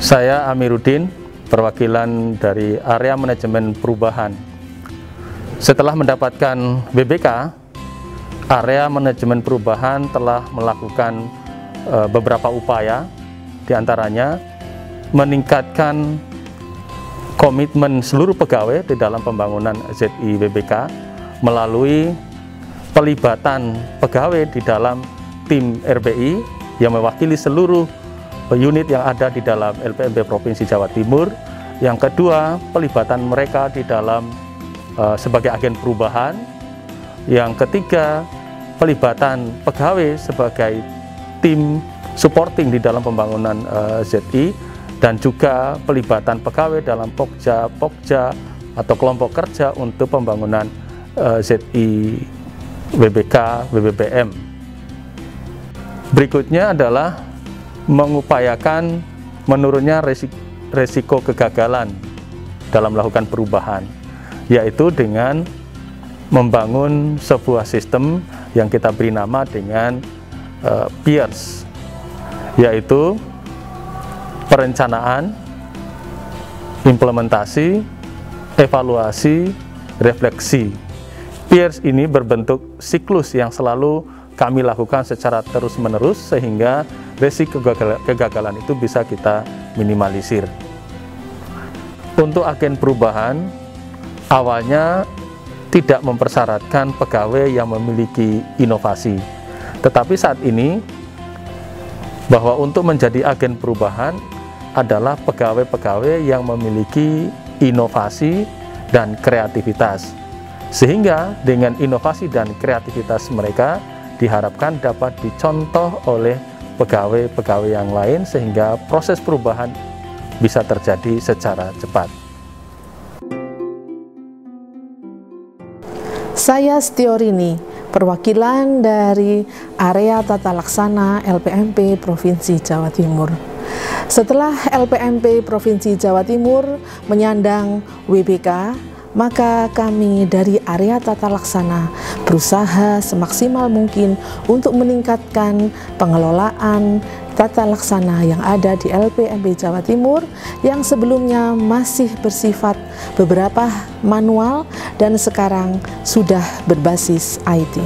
Saya Amiruddin, perwakilan dari area manajemen perubahan. Setelah mendapatkan WBK, area manajemen perubahan telah melakukan beberapa upaya, diantaranya meningkatkan komitmen seluruh pegawai di dalam pembangunan ZI WBK melalui pelibatan pegawai di dalam tim RBI yang mewakili seluruh unit yang ada di dalam LPMP Provinsi Jawa Timur. Yang kedua, pelibatan mereka di dalam sebagai agen perubahan. Yang ketiga, pelibatan pegawai sebagai tim supporting di dalam pembangunan ZI, dan juga pelibatan pegawai dalam pokja atau kelompok kerja untuk pembangunan ZI WBK WBBM. Berikutnya adalah mengupayakan menurunnya resiko kegagalan dalam melakukan perubahan, yaitu dengan membangun sebuah sistem yang kita beri nama dengan PIERS, yaitu perencanaan, implementasi, evaluasi, refleksi. PIERS ini berbentuk siklus yang selalu kami lakukan secara terus-menerus sehingga risiko kegagalan itu bisa kita minimalisir. Untuk agen perubahan, awalnya tidak mempersyaratkan pegawai yang memiliki inovasi. Tetapi saat ini, bahwa untuk menjadi agen perubahan adalah pegawai-pegawai yang memiliki inovasi dan kreativitas. Sehingga dengan inovasi dan kreativitas mereka diharapkan dapat dicontoh oleh pegawai-pegawai yang lain sehingga proses perubahan bisa terjadi secara cepat. Saya Setiorini, perwakilan dari area tata laksana LPMP Provinsi Jawa Timur. Setelah LPMP Provinsi Jawa Timur menyandang WBK, maka kami dari area tata laksana berusaha semaksimal mungkin untuk meningkatkan pengelolaan tata laksana yang ada di LPMP Jawa Timur yang sebelumnya masih bersifat beberapa manual dan sekarang sudah berbasis IT.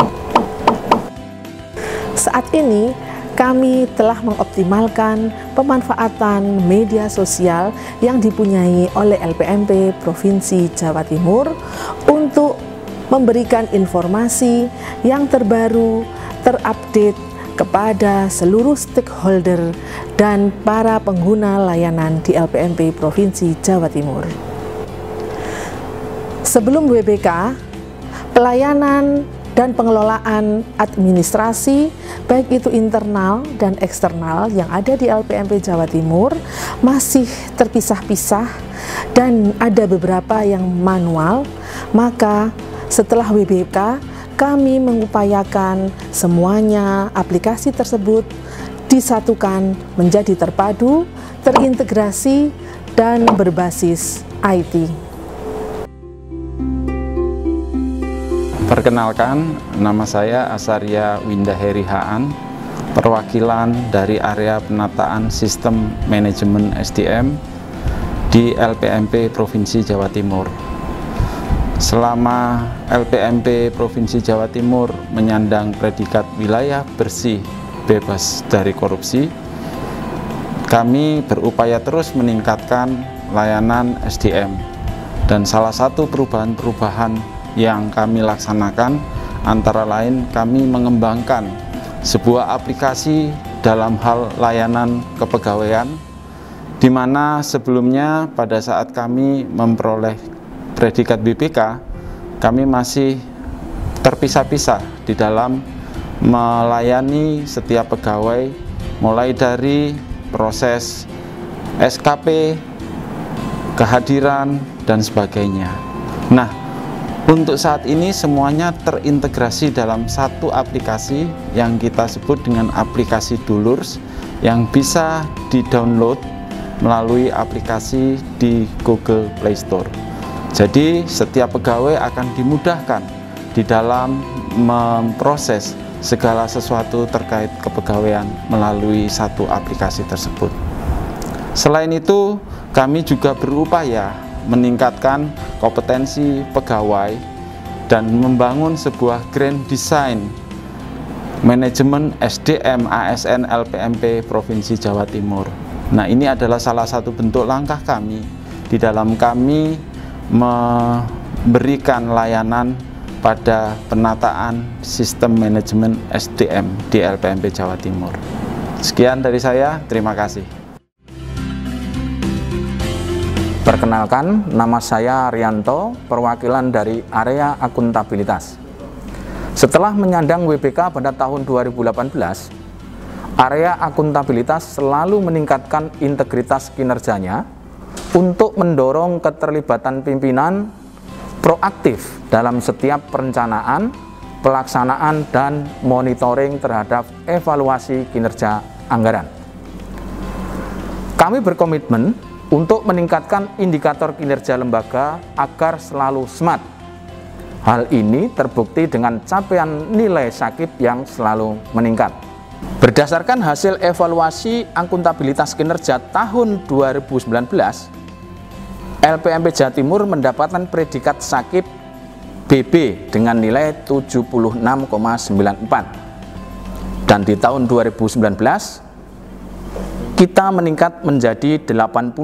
Saat ini kami telah mengoptimalkan pemanfaatan media sosial yang dipunyai oleh LPMP Provinsi Jawa Timur untuk memberikan informasi yang terbaru, terupdate kepada seluruh stakeholder dan para pengguna layanan di LPMP Provinsi Jawa Timur. Sebelum WBK, pelayanan dan pengelolaan administrasi baik itu internal dan eksternal yang ada di LPMP Jawa Timur masih terpisah-pisah dan ada beberapa yang manual. Maka setelah WBK kami mengupayakan semuanya aplikasi tersebut disatukan menjadi terpadu, terintegrasi, dan berbasis IT. Perkenalkan, nama saya Asaria Windaheri Haan, perwakilan dari area penataan sistem manajemen SDM di LPMP Provinsi Jawa Timur. Selama LPMP Provinsi Jawa Timur menyandang predikat wilayah bersih bebas dari korupsi, kami berupaya terus meningkatkan layanan SDM, dan salah satu perubahan-perubahan yang kami laksanakan antara lain kami mengembangkan sebuah aplikasi dalam hal layanan kepegawaian, di mana sebelumnya pada saat kami memperoleh predikat BPK, kami masih terpisah-pisah di dalam melayani setiap pegawai, mulai dari proses SKP, kehadiran, dan sebagainya. Nah, untuk saat ini semuanya terintegrasi dalam satu aplikasi yang kita sebut dengan aplikasi Dulurs, yang bisa di-download melalui aplikasi di Google Play Store. Jadi setiap pegawai akan dimudahkan di dalam memproses segala sesuatu terkait kepegawaian melalui satu aplikasi tersebut. Selain itu, kami juga berupaya meningkatkan kompetensi pegawai dan membangun sebuah grand design manajemen SDM ASN LPMP Provinsi Jawa Timur. Nah, ini adalah salah satu bentuk langkah kami di dalam kami memberikan layanan pada penataan sistem manajemen SDM di LPMP Jawa Timur. Sekian dari saya, terima kasih. Perkenalkan, nama saya Rianto, perwakilan dari area akuntabilitas. Setelah menyandang WBK pada tahun 2018, area akuntabilitas selalu meningkatkan integritas kinerjanya untuk mendorong keterlibatan pimpinan proaktif dalam setiap perencanaan, pelaksanaan, dan monitoring terhadap evaluasi kinerja anggaran. Kami berkomitmen untuk meningkatkan indikator kinerja lembaga agar selalu smart. Hal ini terbukti dengan capaian nilai SAKIP yang selalu meningkat. Berdasarkan hasil evaluasi akuntabilitas kinerja tahun 2019, LPMP Jawa Timur mendapatkan predikat SAKIP BB dengan nilai 76,94. Dan di tahun 2019, kita meningkat menjadi 80,70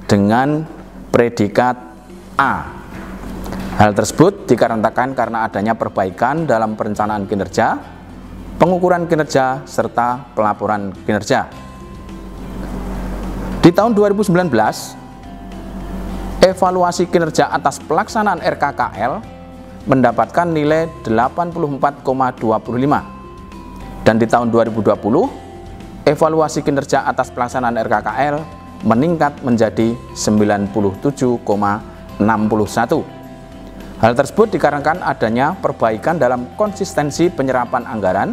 dengan predikat A. Hal tersebut dikarenakan karena adanya perbaikan dalam perencanaan kinerja, pengukuran kinerja, serta pelaporan kinerja. Di tahun 2019, evaluasi kinerja atas pelaksanaan RKKL mendapatkan nilai 84,25. Dan di tahun 2020, evaluasi kinerja atas pelaksanaan RKKL meningkat menjadi 97,61. Hal tersebut dikarenakan adanya perbaikan dalam konsistensi penyerapan anggaran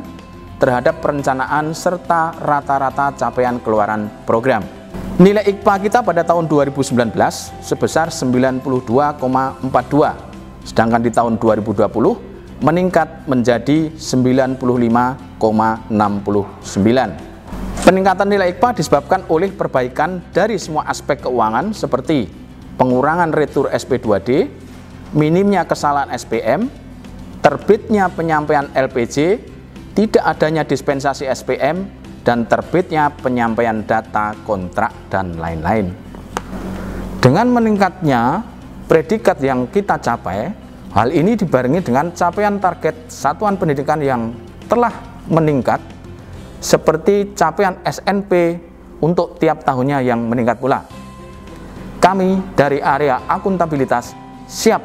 terhadap perencanaan serta rata-rata capaian keluaran program. Nilai IKPA kita pada tahun 2019 sebesar 92,42, sedangkan di tahun 2020 meningkat menjadi 95,69. Peningkatan nilai IKPA disebabkan oleh perbaikan dari semua aspek keuangan seperti pengurangan retur SP2D, minimnya kesalahan SPM, terbitnya penyampaian LPJ, tidak adanya dispensasi SPM, dan terbitnya penyampaian data kontrak dan lain-lain. Dengan meningkatnya predikat yang kita capai, hal ini dibarengi dengan capaian target satuan pendidikan yang telah meningkat, seperti capaian SNP untuk tiap tahunnya yang meningkat pula. Kami dari area akuntabilitas siap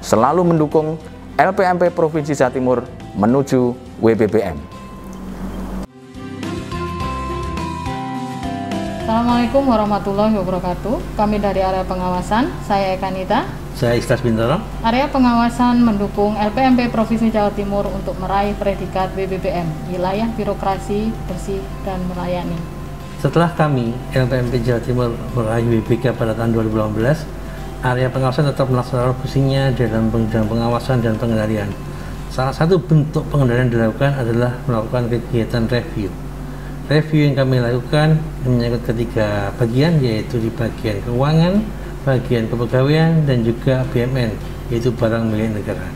selalu mendukung LPMP Provinsi Jawa Timur menuju WBBM. Assalamualaikum warahmatullahi wabarakatuh. Kami dari area pengawasan, saya Ekanita. Saya Istas Bintoro. Area pengawasan mendukung LPMP Provinsi Jawa Timur untuk meraih predikat WBBM, wilayah birokrasi, bersih, dan melayani. Setelah kami, LPMP Jawa Timur meraih WBK pada tahun 2018, area pengawasan tetap melaksanakan fungsinya dalam bidang pengawasan dan pengendalian. Salah satu bentuk pengendalian dilakukan adalah melakukan kegiatan review. Review yang kami lakukan menyangkut ketiga bagian, yaitu di bagian keuangan, bagian kepegawaian, dan juga BMN, yaitu barang milik negara.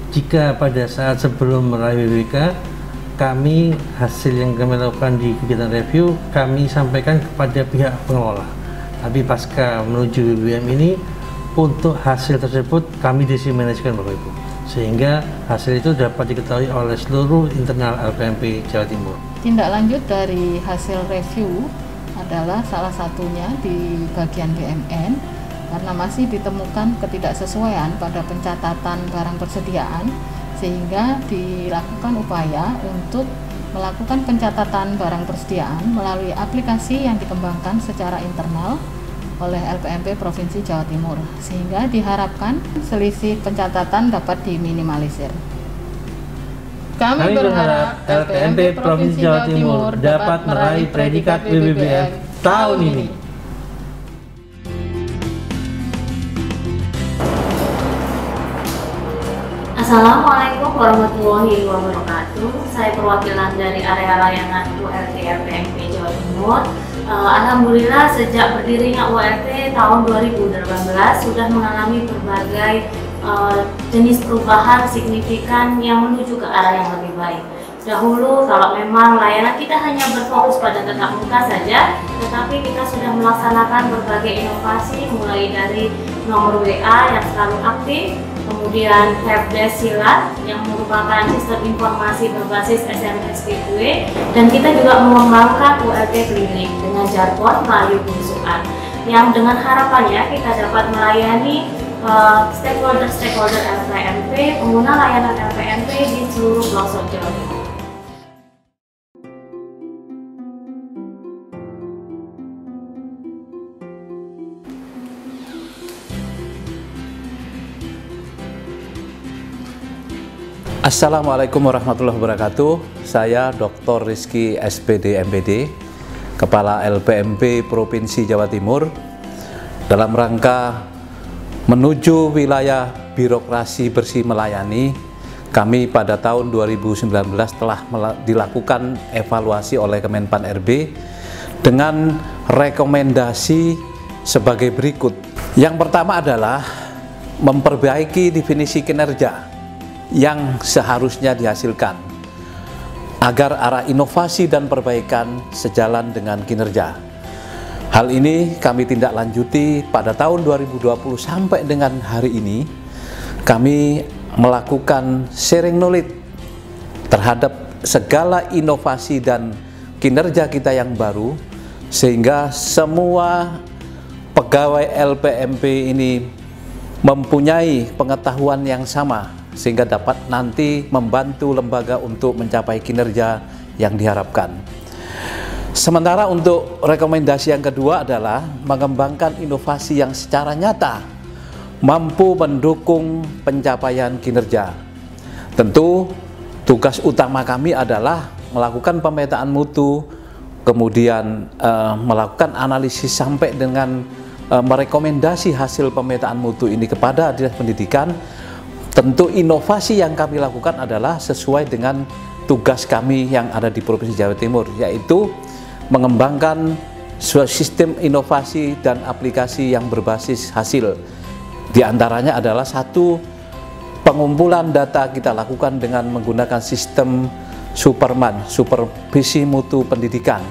Jika pada saat sebelum meraih WBK, kami hasil yang kami lakukan di kegiatan review kami sampaikan kepada pihak pengelola. Tapi pasca menuju WBBM ini, untuk hasil tersebut kami diseminasikan Bapak Ibu, sehingga hasil itu dapat diketahui oleh seluruh internal LPMP Jawa Timur. Tindak lanjut dari hasil review adalah salah satunya di bagian BMN, karena masih ditemukan ketidaksesuaian pada pencatatan barang persediaan, sehingga dilakukan upaya untuk melakukan pencatatan barang persediaan melalui aplikasi yang dikembangkan secara internal oleh LPMP Provinsi Jawa Timur, sehingga diharapkan selisih pencatatan dapat diminimalisir. Kami berharap LPMP Provinsi Jawa Timur dapat meraih predikat WBBM tahun ini. Assalamualaikum warahmatullahi wabarakatuh. Saya perwakilan dari area layanan ULT LPMP Jawa Timur. Alhamdulillah sejak berdirinya ULT tahun 2018 sudah mengalami berbagai jenis perubahan signifikan yang menuju ke arah yang lebih baik. Dahulu kalau memang layanan kita hanya berfokus pada tatap muka saja, tetapi kita sudah melaksanakan berbagai inovasi mulai dari nomor WA yang selalu aktif, kemudian helpdesk silat yang merupakan sistem informasi berbasis SMS gateway, dan kita juga mengembangkan ULT Klinik dengan jargon Melayu Belusukan yang dengan harapannya kita dapat melayani stakeholder LPMP, pengguna layanan LPMP di seluruh pelosok Jawa Timur. Assalamualaikum warahmatullahi wabarakatuh. Saya Dr. Rizky SPD MPD, Kepala LPMP Provinsi Jawa Timur, dalam rangka menuju wilayah birokrasi bersih melayani. Kami pada tahun 2019 telah dilakukan evaluasi oleh Kemenpan RB dengan rekomendasi sebagai berikut. Yang pertama adalah memperbaiki definisi kinerja yang seharusnya dihasilkan agar arah inovasi dan perbaikan sejalan dengan kinerja. Hal ini kami tindak lanjuti pada tahun 2020 sampai dengan hari ini. Kami melakukan sharing knowledge terhadap segala inovasi dan kinerja kita yang baru, sehingga semua pegawai LPMP ini mempunyai pengetahuan yang sama, sehingga dapat nanti membantu lembaga untuk mencapai kinerja yang diharapkan. Sementara untuk rekomendasi yang kedua adalah mengembangkan inovasi yang secara nyata mampu mendukung pencapaian kinerja. Tentu tugas utama kami adalah melakukan pemetaan mutu, kemudian melakukan analisis sampai dengan merekomendasi hasil pemetaan mutu ini kepada Dinas Pendidikan. Tentu inovasi yang kami lakukan adalah sesuai dengan tugas kami yang ada di Provinsi Jawa Timur, yaitu mengembangkan sistem inovasi dan aplikasi yang berbasis hasil. Di antaranya adalah satu, pengumpulan data kita lakukan dengan menggunakan sistem Superman, supervisi mutu pendidikan,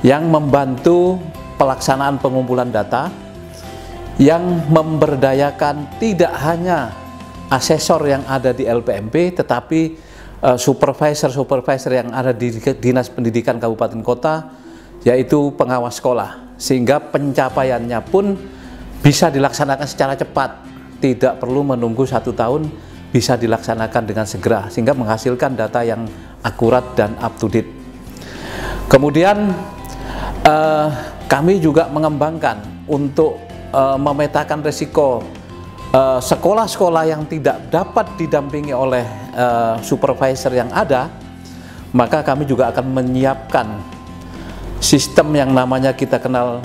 yang membantu pelaksanaan pengumpulan data, yang memberdayakan tidak hanya asesor yang ada di LPMP, tetapi supervisor yang ada di Dinas Pendidikan Kabupaten Kota, yaitu pengawas sekolah, sehingga pencapaiannya pun bisa dilaksanakan secara cepat, tidak perlu menunggu 1 tahun, bisa dilaksanakan dengan segera, sehingga menghasilkan data yang akurat dan up to date. Kemudian kami juga mengembangkan untuk memetakan risiko sekolah-sekolah yang tidak dapat didampingi oleh supervisor yang ada, maka kami juga akan menyiapkan sistem yang namanya kita kenal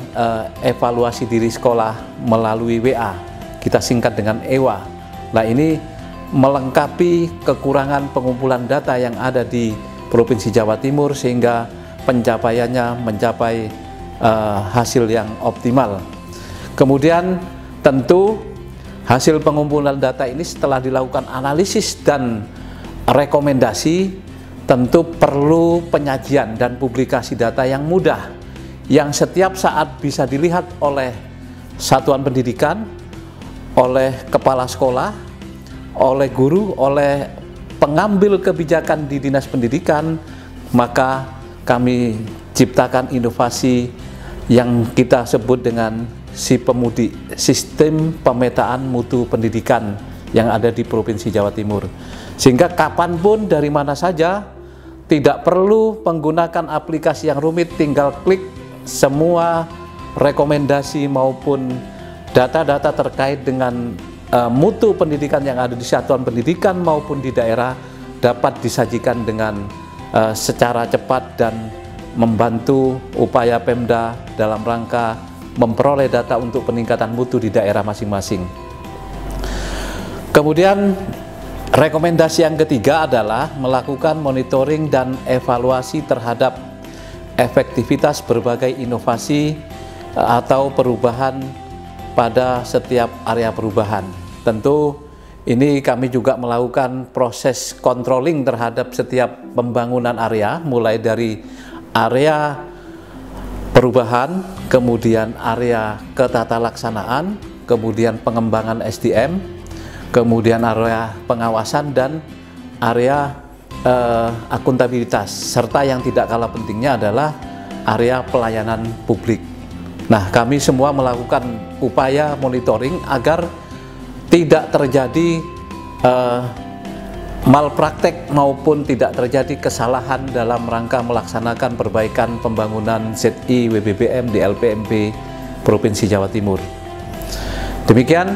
evaluasi diri sekolah melalui WA, kita singkat dengan EWA. Nah, ini melengkapi kekurangan pengumpulan data yang ada di Provinsi Jawa Timur, sehingga pencapaiannya mencapai hasil yang optimal. Kemudian tentu hasil pengumpulan data ini setelah dilakukan analisis dan rekomendasi, tentu perlu penyajian dan publikasi data yang mudah, yang setiap saat bisa dilihat oleh satuan pendidikan, oleh kepala sekolah, oleh guru, oleh pengambil kebijakan di Dinas Pendidikan. Maka kami ciptakan inovasi yang kita sebut dengan SIPEMUDI, Sistem Pemetaan Mutu Pendidikan, yang ada di Provinsi Jawa Timur, sehingga kapanpun dari mana saja tidak perlu menggunakan aplikasi yang rumit, tinggal klik semua rekomendasi maupun data-data terkait dengan mutu pendidikan yang ada di satuan pendidikan maupun di daerah dapat disajikan dengan secara cepat dan membantu upaya Pemda dalam rangka memperoleh data untuk peningkatan mutu di daerah masing-masing. Kemudian rekomendasi yang ketiga adalah melakukan monitoring dan evaluasi terhadap efektivitas berbagai inovasi atau perubahan pada setiap area perubahan. Tentu ini kami juga melakukan proses controlling terhadap setiap pembangunan area, mulai dari area perubahan, kemudian area ketatalaksanaan, kemudian pengembangan SDM, kemudian area pengawasan dan area akuntabilitas, serta yang tidak kalah pentingnya adalah area pelayanan publik. Nah, kami semua melakukan upaya monitoring agar tidak terjadi malpraktek maupun tidak terjadi kesalahan dalam rangka melaksanakan perbaikan pembangunan ZI WBBM di LPMP Provinsi Jawa Timur. Demikian,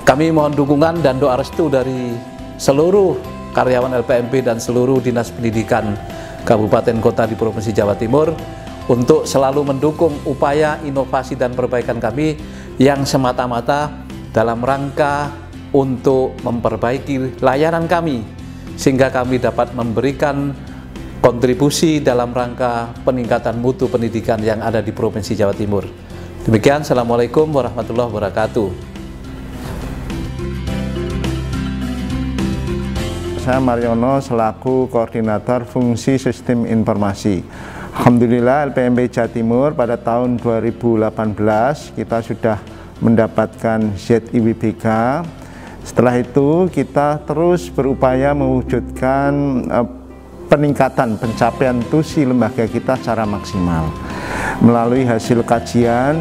kami mohon dukungan dan doa restu dari seluruh karyawan LPMP dan seluruh dinas pendidikan kabupaten kota di Provinsi Jawa Timur untuk selalu mendukung upaya inovasi dan perbaikan kami yang semata-mata dalam rangka untuk memperbaiki layanan kami sehingga kami dapat memberikan kontribusi dalam rangka peningkatan mutu pendidikan yang ada di Provinsi Jawa Timur. Demikian, Assalamualaikum warahmatullahi wabarakatuh. Saya Mariono selaku Koordinator Fungsi Sistem Informasi. Alhamdulillah LPMP Jawa Timur pada tahun 2018 kita sudah mendapatkan ZIWBK. Setelah itu kita terus berupaya mewujudkan peningkatan pencapaian tusi lembaga kita secara maksimal. Melalui hasil kajian,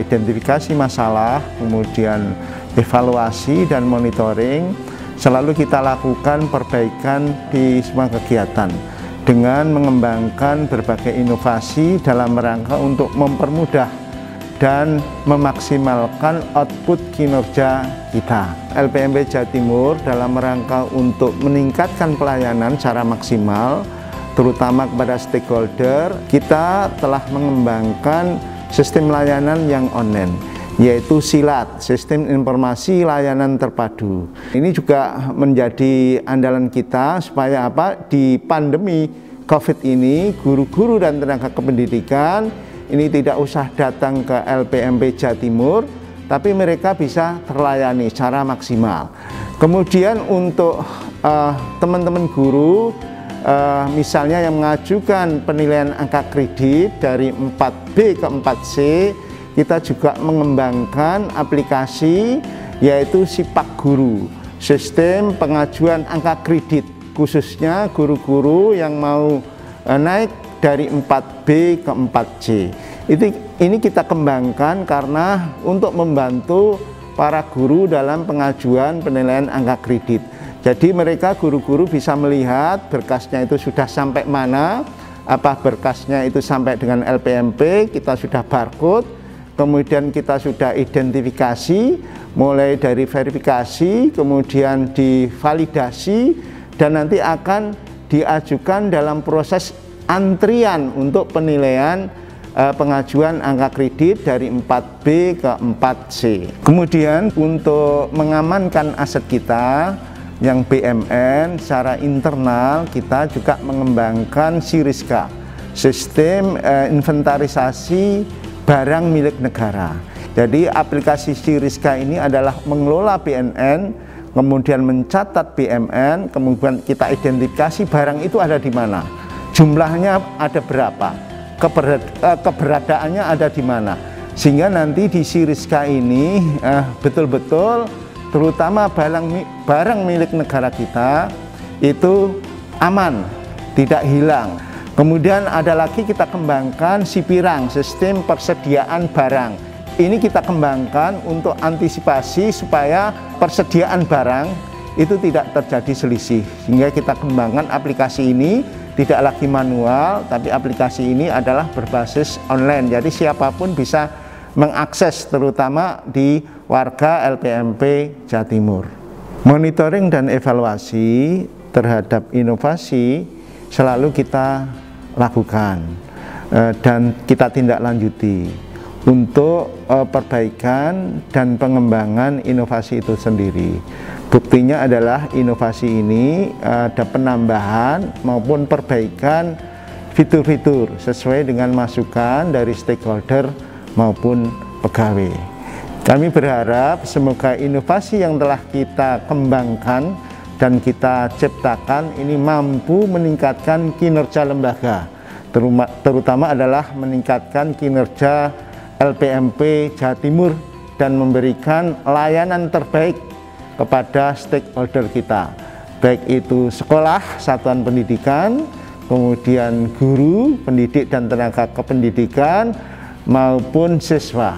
identifikasi masalah, kemudian evaluasi dan monitoring, selalu kita lakukan perbaikan di semua kegiatan dengan mengembangkan berbagai inovasi dalam rangka untuk mempermudah dan memaksimalkan output kinerja kita. LPMP Jawa Timur dalam rangka untuk meningkatkan pelayanan secara maksimal, terutama kepada stakeholder, kita telah mengembangkan sistem layanan yang online, yaitu SILAT, Sistem Informasi Layanan Terpadu. Ini juga menjadi andalan kita supaya apa? Di pandemi COVID ini, guru-guru dan tenaga kependidikan ini tidak usah datang ke LPMP Jawa Timur, tapi mereka bisa terlayani secara maksimal. Kemudian untuk teman-teman guru, misalnya yang mengajukan penilaian angka kredit dari 4B ke 4C, kita juga mengembangkan aplikasi yaitu Sipak Guru, sistem pengajuan angka kredit, khususnya guru-guru yang mau naik dari 4B ke 4C. Ini kita kembangkan karena untuk membantu para guru dalam pengajuan penilaian angka kredit. Jadi mereka guru-guru bisa melihat berkasnya itu sudah sampai mana, apa berkasnya itu sampai dengan LPMP, kita sudah barcode, kemudian kita sudah identifikasi, mulai dari verifikasi, kemudian divalidasi, dan nanti akan diajukan dalam proses antrian untuk penilaian pengajuan angka kredit dari 4B ke 4C. Kemudian untuk mengamankan aset kita yang BMN secara internal, kita juga mengembangkan SIRISKA, sistem inventarisasi barang milik negara. Jadi aplikasi SIRISKA ini adalah mengelola BNN, kemudian mencatat BMN, kemudian kita identifikasi barang itu ada di mana, jumlahnya ada berapa, keberadaannya ada di mana, sehingga nanti di SIRISKA ini betul-betul terutama barang milik negara kita itu aman, tidak hilang. Kemudian ada lagi kita kembangkan SIPIRANG, sistem persediaan barang. Ini kita kembangkan untuk antisipasi supaya persediaan barang itu tidak terjadi selisih, sehingga kita kembangkan aplikasi ini tidak lagi manual, tapi aplikasi ini adalah berbasis online, jadi siapapun bisa mengakses, terutama di warga LPMP Jawa Timur. Monitoring dan evaluasi terhadap inovasi selalu kita lakukan dan kita tindak lanjuti untuk perbaikan dan pengembangan inovasi itu sendiri. Buktinya adalah inovasi ini ada penambahan maupun perbaikan fitur-fitur sesuai dengan masukan dari stakeholder maupun pegawai. Kami berharap semoga inovasi yang telah kita kembangkan dan kita ciptakan ini mampu meningkatkan kinerja lembaga, terutama adalah meningkatkan kinerja LPMP Jawa Timur dan memberikan layanan terbaik kepada stakeholder kita, baik itu sekolah, satuan pendidikan, kemudian guru, pendidik dan tenaga kependidikan maupun siswa.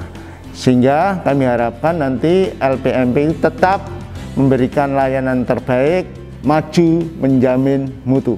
Sehingga kami harapkan nanti LPMP tetap memberikan layanan terbaik, maju, menjamin mutu.